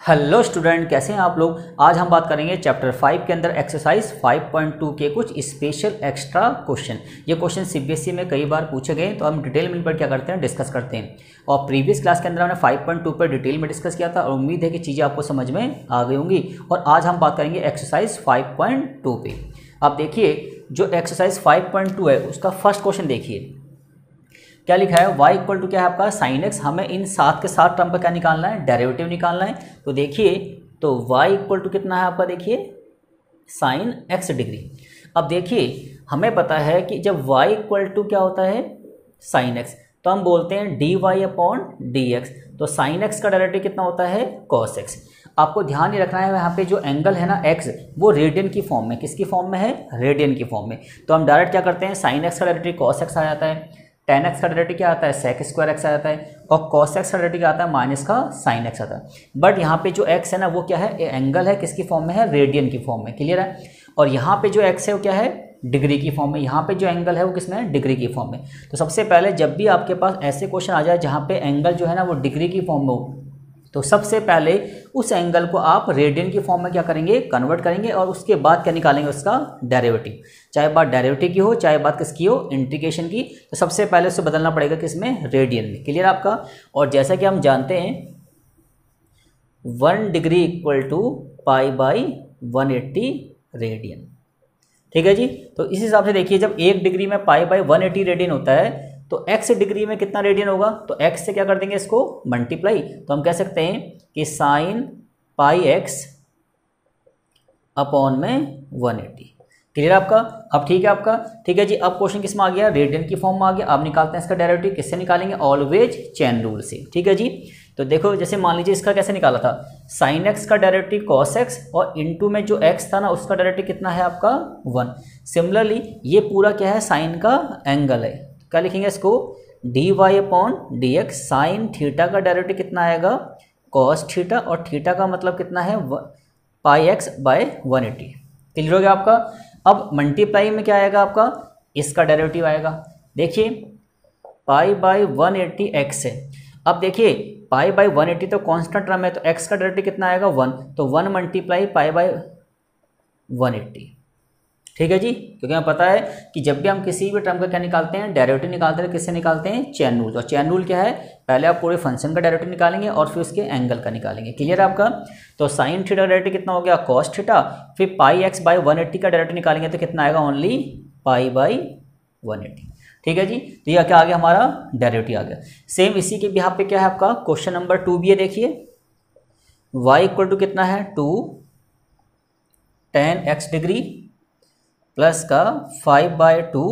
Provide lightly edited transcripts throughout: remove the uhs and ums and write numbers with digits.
Hello student, कैसे हैं आप लोग। आज हम बात करेंगे चैप्टर 5 के अंदर एक्सरसाइज 5.2 के कुछ स्पेशल एक्स्ट्रा क्वेश्चन। ये क्वेश्चन सीबीएसई में कई बार पूछे गए, तो हम डिटेल में पर क्या करते हैं, डिस्कस करते हैं। और प्रीवियस क्लास के अंदर हमने 5.2 पर डिटेल में डिस्कस किया था और उम्मीद है कि चीज़ें आपको समझ में आ गई होंगी। और आज हम बात करेंगे एक्सरसाइज 5.2 पे। अब देखिए, जो एक्सरसाइज 5.2 है उसका फर्स्ट क्वेश्चन देखिए, क्या लिखा है। y इक्वल टू क्या है आपका साइन x। हमें इन सात के साथ टर्म का क्या निकालना है, डेरिवेटिव निकालना है। तो देखिए, तो y इक्वल टू कितना है आपका, देखिए साइन x डिग्री। अब देखिए, हमें पता है कि जब y इक्वल टू क्या होता है साइन x, तो हम बोलते हैं dy अपॉन dx। तो साइन x का डेरिवेटिव कितना होता है, cos x। आपको ध्यान ये रखना है, यहाँ पे जो एंगल है ना x, वो रेडियन की फॉर्म में, किसकी फॉर्म में है, रेडियन की फॉर्म में। तो हम डायरेक्ट क्या करते हैं, साइन x का डेरिवेटिव cos x आ जाता है, tan x का डेरिवेटिव क्या आता है, sec स्क्वायर x आ जाता है, और cos x का डेरिवेटिव क्या आता है, माइनस का sin x आता है। बट यहाँ पे जो x है ना, वो क्या है, एंगल है, किसकी फॉर्म में है, रेडियन की फॉर्म में। क्लियर है। और यहाँ पे जो x है वो क्या है, डिग्री की फॉर्म में। यहाँ पे जो एंगल है वो किसमें है, डिग्री की फॉर्म में। तो सबसे पहले जब भी आपके पास ऐसे क्वेश्चन आ जाए जहाँ पे एंगल जो है ना वो डिग्री की फॉर्म में हो, तो सबसे पहले उस एंगल को आप रेडियन की फॉर्म में क्या करेंगे, कन्वर्ट करेंगे, और उसके बाद क्या निकालेंगे, उसका डेरिवेटिव। चाहे बात डेरिवेटिव की हो, चाहे बात किसकी हो, इंटीग्रेशन की। तो सबसे पहले उसे बदलना पड़ेगा किसमें, रेडियन में। क्लियर आपका। और जैसा कि हम जानते हैं 1 degree equal to pi by 180 radian. ठीक है जी। तो इस हिसाब से देखिए, जब 1 डिग्री में पाई बाई 180 रेडियन होता है, तो x डिग्री में कितना रेडियन होगा, तो x से क्या कर देंगे, इसको मल्टीप्लाई। तो हम कह सकते हैं कि साइन पाई x अपॉन में 180। क्लियर आपका। अब ठीक है आपका, ठीक है जी। अब क्वेश्चन किस में आ गया, रेडियन की फॉर्म में आ गया। अब निकालते हैं इसका डेरिवेटिव, किससे निकालेंगे, ऑलवेज चेन रूल से। ठीक है जी। तो देखो, जैसे मान लीजिए इसका कैसे निकाला था, साइन x का डेरिवेटिव cos x, और इनटू में जो x था ना उसका डेरिवेटिव कितना है आपका 1। सिमिलरली ये पूरा क्या है, साइन का एंगल है। क्या लिखेंगे इसको, dy upon dx। Sine theta का डेरिवेटिव कितना आएगा, cos थीटा, और थीटा का मतलब कितना है, पाई x बाय 180। क्लियर हो गया आपका। अब मल्टीप्लाई में क्या आएगा आपका, इसका डेरिवेटिव आएगा। देखिए पाई बाई 180 x है। अब देखिए पाई बाई 180 तो कांस्टेंट टर्म है, तो x का डेरिवेटिव कितना आएगा 1। तो 1 मल्टीप्लाई पाई बाई 180। ठीक है जी। क्योंकि हमें पता है कि जब भी हम किसी भी टर्म का क्या निकालते हैं, डेरिवेटिव निकालते हैं, किससे निकालते हैं, चेन रूल। और चेन रूल क्या है, पहले आप पूरे फंक्शन का डेरिवेटिव निकालेंगे और फिर उसके एंगल का निकालेंगे। क्लियर है आपका। तो साइन थीटा डेरिवेटिव कितना हो गया, कॉस थीटा, फिर पाई एक्स बाई 180 का डेरिवेटिव निकालेंगे तो कितना आएगा, ओनली पाई बाई 180। ठीक है जी। तो यह क्या आ गया, हमारा डेरिवेटिव आ गया। सेम इसी के यहाँ पे क्या है आपका, क्वेश्चन नंबर 2 भी है। देखिए y इक्वल टू कितना है, 2 tan x डिग्री प्लस का 5/2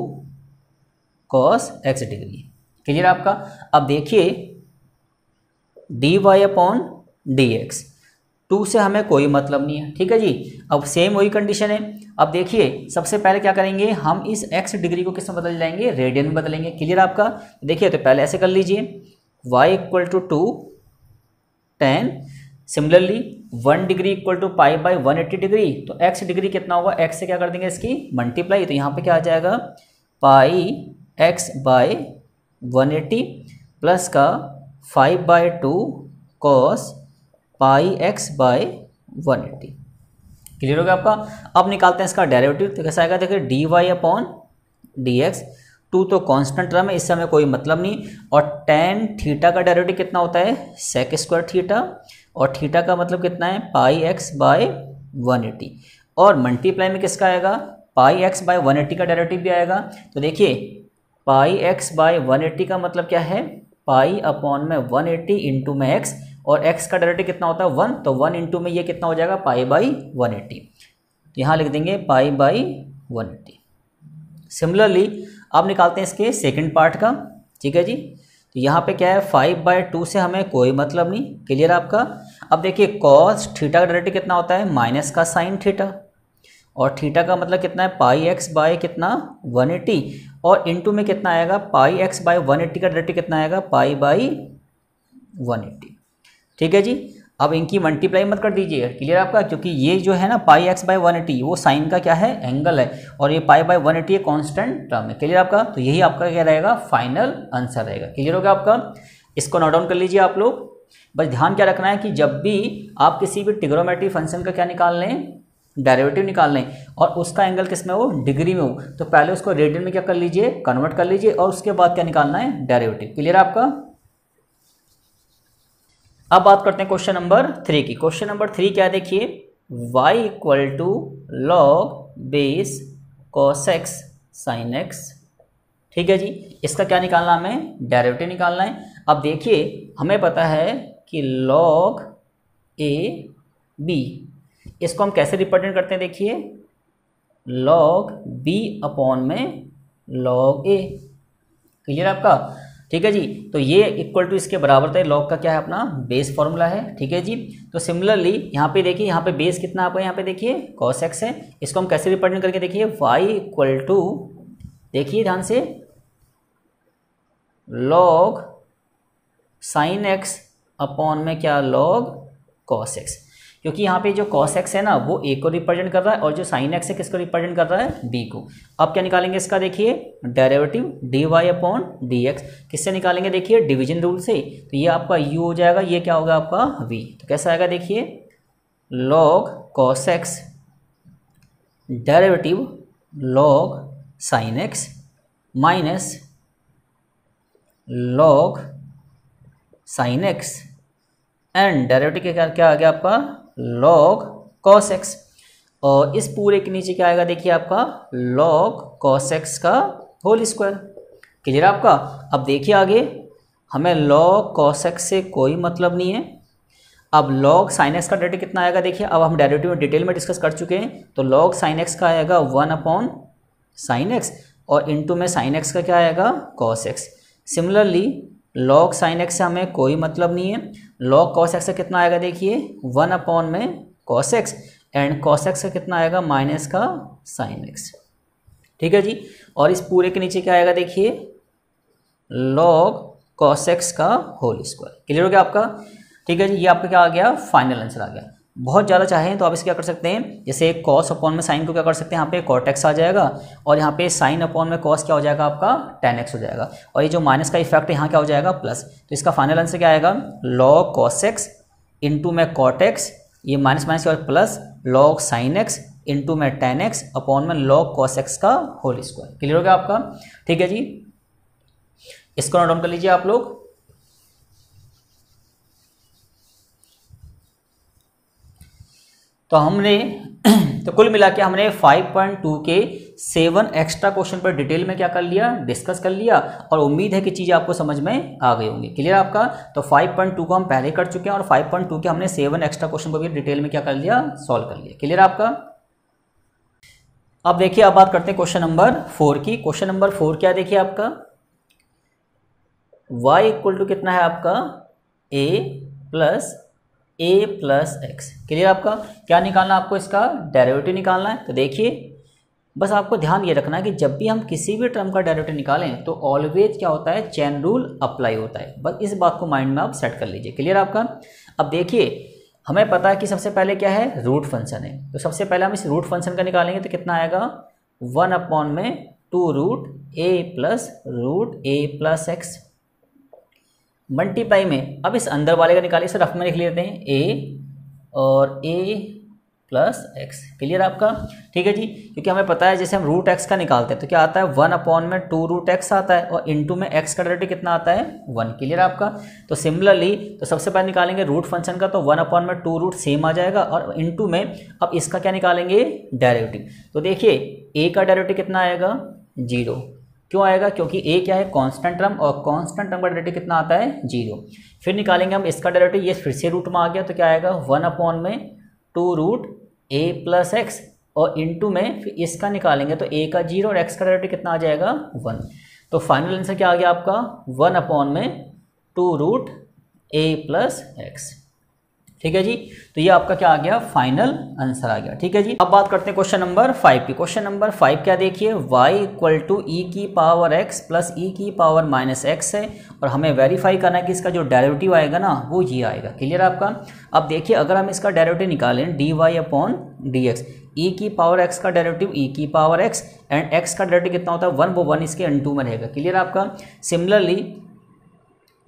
cos x डिग्री। क्लियर आपका। अब देखिए dy अपॉन dx, 2 से हमें कोई मतलब नहीं है। ठीक है जी। अब सेम वही कंडीशन है। अब देखिए सबसे पहले क्या करेंगे, हम इस x डिग्री को किस में बदल जाएंगे, रेडियन में बदलेंगे। क्लियर आपका। देखिए तो पहले ऐसे कर लीजिए, y equal to 2 tan, similarly 1 degree equal to pi by 180 degree, तो x डिग्री कितना होगा, x से क्या कर देंगे, इसकी मल्टीप्लाई। तो यहाँ पे क्या आ जाएगा, पाई x बाई 180 प्लस का 5/2 cos pi x by 180। Clear हो गया आपका। अब निकालते हैं इसका डेरिवेटिव। तो कैसा आएगा, देखिए dy अपॉन dx। 2 तो कांस्टेंट टर्म है, इससे हमें कोई मतलब नहीं। और tan थीटा का डेरिवेटिव कितना होता है, sec स्क्वायर थीटा, और थीटा का मतलब कितना है, पाई x बाय 180। और मल्टीप्लाई में किसका आएगा, पाई x बाय 180 का डेरिवेटिव भी आएगा। तो देखिए पाई x बाय 180 का मतलब क्या है, पाई अपॉन में 180 इंटू में x, और x का डेरिवेटिव कितना होता है 1, तो 1 इंटू में ये कितना हो जाएगा, पाई बाई 180। तो यहाँ लिख देंगे पाई बाई 180। सिमिलरली अब निकालते हैं इसके सेकंड पार्ट का। ठीक है जी। तो यहाँ पे क्या है, 5/2 से हमें कोई मतलब नहीं। क्लियर आपका। अब देखिए cos थीटा का डेरिवेटिव कितना होता है, माइनस का साइन थीटा, और थीटा का मतलब कितना है, पाई एक्स बाय कितना 180, और इनटू में कितना आएगा, पाई एक्स बाय 180 का डेरिवेटिव कितना आएगा, पाई बाई 180। ठीक है जी। अब इनकी मल्टीप्लाई मत कर दीजिए। क्लियर आपका। क्योंकि ये जो है ना पाई एक्स बाई 180, वो साइन का क्या है, एंगल है, और ये पाई बाई 180 ये कांस्टेंट टर्म है। क्लियर आपका। तो यही आपका क्या रहेगा, फाइनल आंसर रहेगा। क्लियर होगा आपका। इसको नोट डाउन कर लीजिए आप लोग। बस ध्यान क्या रखना है कि जब भी आप किसी भी ट्रिग्नोमेट्री फंक्शन का क्या निकाल लें, डेरिवेटिव निकाल लें, और उसका एंगल किस में हो, डिग्री में हो, तो पहले उसको रेडियन में क्या कर लीजिए, कन्वर्ट कर लीजिए, और उसके बाद क्या निकालना है, डेरिवेटिव। क्लियर आपका। अब बात करते हैं क्वेश्चन नंबर 3 की। क्वेश्चन नंबर 3 क्या है देखिए, y equal to log base cos x sin x। ठीक है जी, इसका क्या निकालना, हमें डेरिवेटिव निकालना है। अब देखिए हमें पता है कि log a b, इसको हम कैसे रिप्रेजेंट करते हैं, देखिए log b अपॉन में log a। क्लियर आपका। ठीक है जी, तो ये इक्वल टू इसके बराबर था, लॉग का क्या है अपना बेस फॉर्मूला है। ठीक है जी, तो सिमिलरली यहाँ पे देखिए, यहाँ पे बेस कितना आपका, यहाँ पे देखिए cos x है, इसको हम कैसे रिप्रेजेंट करके देखिए, y इक्वल टू, देखिए ध्यान से, log sin x अपॉन में क्या, log cos x, क्योंकि यहाँ पे जो cos x है ना वो a को रिप्रेजेंट कर रहा है, और जो sin x है किसको रिप्रेजेंट कर रहा है, b को। अब क्या निकालेंगे इसका, देखिए डेरिवेटिव dy अपॉन dx, किससे निकालेंगे, देखिए डिवीजन रूल से। तो ये आपका u हो जाएगा, ये क्या होगा आपका v। तो कैसा आएगा देखिए, log cos x derivative log sin x minus log sin x and derivative के क्या आ गया आपका, log cos x, और इस पूरे के नीचे क्या आएगा देखिए आपका log cos x का होल स्क्वायर। क्लियर आपका। अब देखिए आगे, हमें log cos x से कोई मतलब नहीं है। अब log sin x का डेरिवेटिव कितना आएगा देखिए, अब हम डेरिवेटिव में डिटेल में डिस्कस कर चुके हैं, तो log sin x का आएगा 1 अपॉन sin x, और इनटू में sin x का क्या आएगा, cos x। Similarly log sin x से हमें कोई मतलब नहीं है, log cos x से कितना आएगा देखिए 1 अपॉन में cos x, and cos x का कितना आएगा, माइनस का sin x। ठीक है जी, और इस पूरे के नीचे क्या आएगा देखिए, log cos x का होल स्क्वायर। क्लियर हो गया आपका। ठीक है जी, ये आपका क्या आ गया, फाइनल आंसर आ गया। बहुत ज़्यादा चाहें तो आप इसे क्या कर सकते हैं, जैसे cos अपॉन में sin को क्या कर सकते हैं, यहाँ पे cot x आ जाएगा, और यहाँ पे sin अपॉन में cos क्या हो जाएगा आपका, tan x हो जाएगा, और ये जो माइनस का इफेक्ट है यहाँ क्या हो जाएगा, प्लस। तो इसका फाइनल आंसर क्या आएगा, log cos x इंटू में cot x, ये माइनस माइनस और plus log sin x into में tan x अपॉन में log cos x का होल स्क्वायर। क्लियर हो गया आपका। ठीक है जी, इसको नोट डाउन कर लीजिए आप लोग। तो हमने तो कुल मिला के हमने 5.2 के 7 एक्स्ट्रा क्वेश्चन पर डिटेल में क्या कर लिया, डिस्कस कर लिया, और उम्मीद है कि चीज़ें आपको समझ में आ गई होंगी। क्लियर आपका। तो 5.2 को हम पहले कर चुके हैं, और 5.2 के हमने 7 एक्स्ट्रा क्वेश्चन को भी डिटेल में क्या कर लिया, सॉल्व कर लिया। क्लियर आपका। अब देखिए, अब बात करते हैं क्वेश्चन नंबर 4 की। क्वेश्चन नंबर 4 क्या देखिए आपका, y इक्वल टू कितना है आपका, a प्लस एक्स। क्लियर आपका। क्या निकालना आपको, इसका डेरिवेटिव निकालना है। तो देखिए बस आपको ध्यान ये रखना है कि जब भी हम किसी भी टर्म का डेरिवेटिव निकालें तो ऑलवेज क्या होता है, चेन रूल अप्लाई होता है। बस इस बात को माइंड में आप सेट कर लीजिए। क्लियर आपका। अब देखिए हमें पता है कि सबसे पहले क्या है, रूट फंक्शन है, तो सबसे पहले हम इस रूट फंक्शन का निकालेंगे तो कितना आएगा, 1 अपॉन में 2 रूट ए प्लस एक्स मल्टीप्लाई में। अब इस अंदर वाले का निकालिए, इसे रफ में लिख लेते हैं, ए और ए प्लस एक्स। क्लियर आपका। ठीक है जी, क्योंकि हमें पता है जैसे हम रूट एक्स का निकालते हैं तो क्या आता है, 1 अपॉन में 2 रूट एक्स आता है, और इनटू में एक्स का डेरिवेटिव कितना आता है, 1। क्लियर आपका। तो सिमिलरली तो सबसे पहले निकालेंगे रूट फंक्शन का, तो 1 अपॉन में 2 रूट सेम आ जाएगा, और इनटू में अब इसका क्या निकालेंगे, डेरिवेटिव। तो देखिए ए का डेरिवेटिव कितना आएगा, 0। क्यों आएगा, क्योंकि ए क्या है, कांस्टेंट टर्म, और कांस्टेंट टर्म का डेरिवेटिव कितना आता है, 0। फिर निकालेंगे हम इसका डेरिवेटिव, ये फिर से रूट में आ गया तो क्या आएगा, 1 अपॉन में 2 रूट ए प्लस एक्स, और इनटू में फिर इसका निकालेंगे तो ए का 0 और एक्स का डेरिवेटिव कितना आ जाएगा, 1। तो फाइनल आंसर क्या आ गया आपका, 1 अपॉन में 2 रूट ए प्लस एक्स। ठीक है जी, तो ये आपका क्या आ गया, फाइनल आंसर आ गया। ठीक है जी, अब बात करते हैं क्वेश्चन नंबर 5 की। क्वेश्चन नंबर 5 क्या देखिए, y इक्वल टू ई की पावर x प्लस ई की पावर माइनस एक्स है, और हमें वेरीफाई करना है कि इसका जो डेरिवेटिव आएगा ना वो ये आएगा। क्लियर आपका। अब देखिए अगर हम इसका डेरिवेटिव निकालें D Y upon D X, E की पावर x का डेरिवेटिव ई की पावर x, एंड x का डेरिवेटिव कितना होता है, 1, वो 1 इसके अनटू में रहेगा। क्लियर आपका। सिमिलरली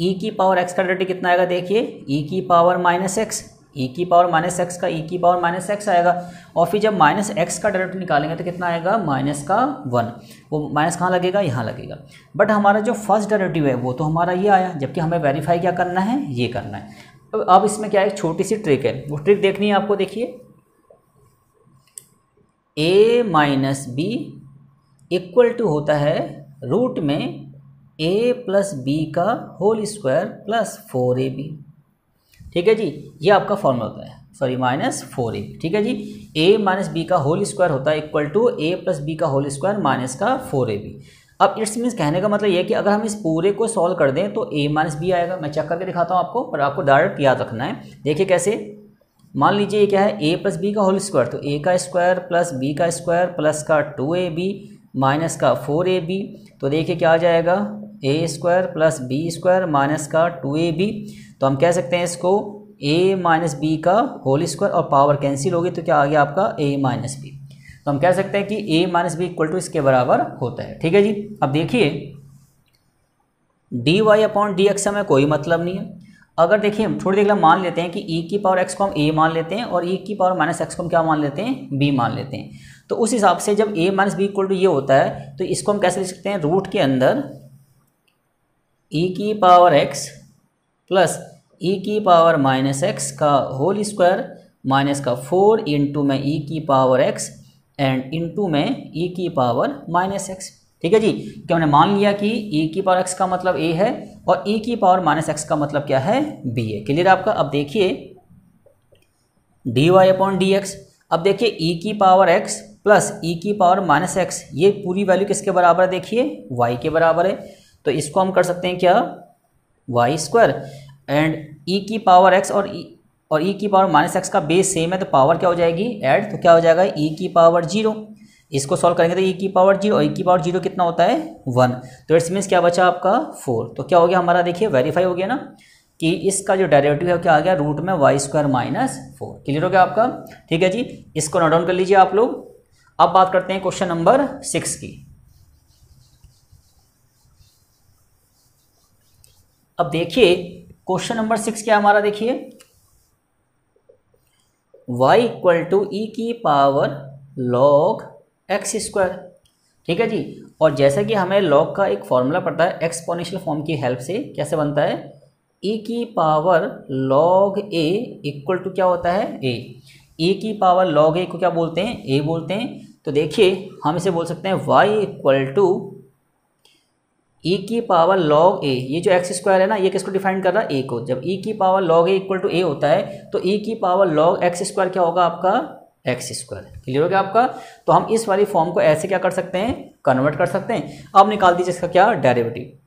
ई की पावर एक्स का डेरिवेटिव कितना आएगा, देखिए ई की पावर माइनस एक्स, ई की पावर माइनस एक्स का ई की पावर माइनस एक्स आएगा, और फिर जब माइनस एक्स का डेरिवेटिव निकालेंगे तो कितना आएगा, माइनस का 1। वो माइनस कहाँ लगेगा, यहाँ लगेगा। बट हमारा जो फर्स्ट डेरिवेटिव है वो तो हमारा ये आया, जबकि हमें वेरीफाई क्या करना है, ये करना है। तो अब इसमें क्या है, एक छोटी सी ट्रिक है, वो ट्रिक देखनी है आपको। देखिए a minus b equal to होता है रूट में a प्लस बी का होल स्क्वायर प्लस 4ab। ठीक है जी, ये आपका फॉर्मूला होता है, सॉरी माइनस 4ab। ठीक है जी, a माइनस बी का होल स्क्वायर होता है equal to a plus b का होल स्क्वायर माइनस का 4ab। अब इट्स मीन्स कहने का मतलब ये है कि अगर हम इस पूरे को सॉल्व कर दें तो a माइनस बी आएगा। मैं चेक करके दिखाता हूँ आपको, पर आपको डायरेक्ट याद रखना है। देखिए कैसे, मान लीजिए ये क्या है, a प्लस बी का होल स्क्वायर, तो a का स्क्वायर प्लस b का स्क्वायर प्लस का 2ab माइनस का 4ab। तो देखिए क्या आ जाएगा, a square plus b square minus का 2ab। तो हम कह सकते हैं इसको a माइनस बी का होल स्क्वायर, और पावर कैंसिल होगी तो क्या आ गया आपका a माइनस बी। तो हम कह सकते हैं कि a minus b equal to इसके बराबर होता है। ठीक है जी, अब देखिए dy अपॉन डी एक्स हमें कोई मतलब नहीं है। अगर देखिए हम थोड़ी देर मान लेते हैं कि e की पावर x को हम a मान लेते हैं और e की पावर माइनस एक्स को हम क्या मान लेते हैं, b मान लेते हैं। तो उस हिसाब से जब a minus b equal to ये होता है तो इसको हम कैसे लिख सकते हैं, रूट के अंदर e की पावर x प्लस e की पावर माइनस एक्स का होल स्क्वायर माइनस का 4 इंटू में e की पावर x एंड इंटू में e की पावर माइनस एक्स। ठीक है जी, कि हमने मान लिया कि e की पावर x का मतलब a है और e की पावर माइनस एक्स का मतलब क्या है, b है। क्लियर आपका। अब देखिए dy अपॉन डी एक्स, अब देखिए e की पावर x प्लस e की पावर माइनस एक्स, ये पूरी वैल्यू किसके बराबर है, देखिए y के बराबर है। तो इसको हम कर सकते हैं क्या, y स्क्वायर एंड e की पावर x और e की पावर माइनस एक्स का बेस सेम है, तो पावर क्या हो जाएगी, ऐड, तो क्या हो जाएगा e की पावर 0। इसको सॉल्व करेंगे तो e की पावर 0 और e की पावर 0 कितना होता है, 1। तो इट्स मीन्स क्या बचा आपका 4। तो क्या हो गया हमारा, देखिए वेरीफाई हो गया ना कि इसका जो डेरिवेटिव है क्या आ गया, रूट में y स्क्वायर माइनस 4। क्लियर हो गया आपका। ठीक है जी, इसको नोट डाउन कर लीजिए आप लोग। अब बात करते हैं क्वेश्चन नंबर 6 की। अब देखिए क्वेश्चन नंबर 6 क्या हमारा, देखिए y इक्वल टू ई की पावर log x स्क्वायर। ठीक है जी, और जैसा कि हमें log का एक फॉर्मूला पड़ता है एक्सपोनेंशियल फॉर्म की हेल्प से, कैसे बनता है, e की power log a equal to क्या होता है, a। e की पावर log a को क्या बोलते हैं, a बोलते हैं। तो देखिए हम इसे बोल सकते हैं y इक्वल टू e की पावर log a, ये जो x स्क्वायर है ना, ये किसको डिफाइन कर रहा है, a को। जब e की power log a equal to a होता है तो e की पावर log x स्क्वायर क्या होगा आपका, x स्क्वायर। क्लियर हो गया आपका। तो हम इस वाली फॉर्म को ऐसे क्या कर सकते हैं, कन्वर्ट कर सकते हैं। अब निकाल दीजिए इसका क्या, derivative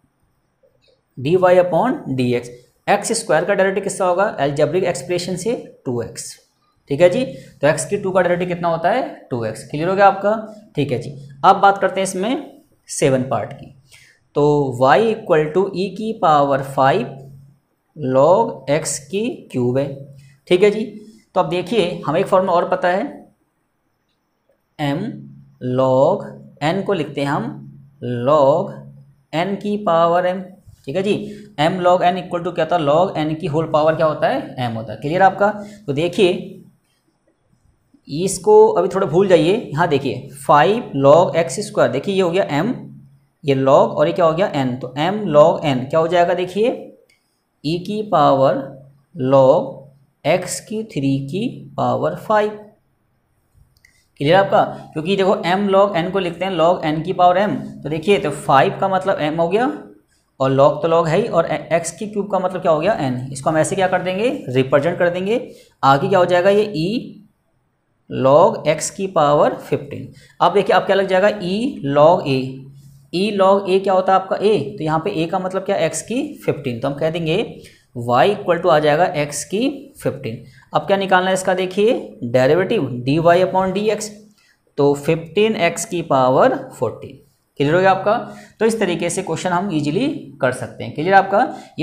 dy upon D x. X square का डेरिवेटिव किसका होगा, अलजेब्रिक एक्सप्रेशन से 2x। ठीक है जी, तो x की 2 का डेरिवेटिव कितना होता है, 2x। क्लियर हो गया आपका। ठीक है जी, अब बात करते हैं इसमें 7 पार्ट की। तो y इक्वल टू ई की पावर 5 log x की क्यूब है। ठीक है जी, तो अब देखिए हमें एक फॉर्मूला और पता है, m log n को लिखते हैं हम log n की पावर m। ठीक है जी, m log n equal to क्या था, log n की होल पावर क्या होता है, m होता है। क्लियर आपका। तो देखिए इसको अभी थोड़ा भूल जाइए, यहाँ देखिए 5 log x स्क्वायर, देखिए ये हो गया m, ये log और ये क्या हो गया n, तो m log n क्या हो जाएगा, देखिए e की पावर log x की 3 की पावर 5। क्लियर आपका, क्योंकि देखो m log n को लिखते हैं log n की पावर m, तो देखिए तो 5 का मतलब m हो गया और log तो log है ही, और x की क्यूब का मतलब क्या हो गया, n। इसको हम ऐसे क्या कर देंगे, रिप्रेजेंट कर देंगे। आगे क्या हो जाएगा, ये e log x की पावर 15। अब देखिए अब क्या लग जाएगा, e log a, e log a क्या होता है आपका a, तो यहाँ पे a का मतलब क्या, x की 15। तो हम कह देंगे y इक्वल टू आ जाएगा x की 15। अब क्या निकालना है इसका, देखिए derivative dy upon D x, तो 15x की पावर 40। क्लियर हो गया आपका। तो इस तरीके से क्वेश्चन हम इजीली कर सकते हैं। क्लियर आपका। ये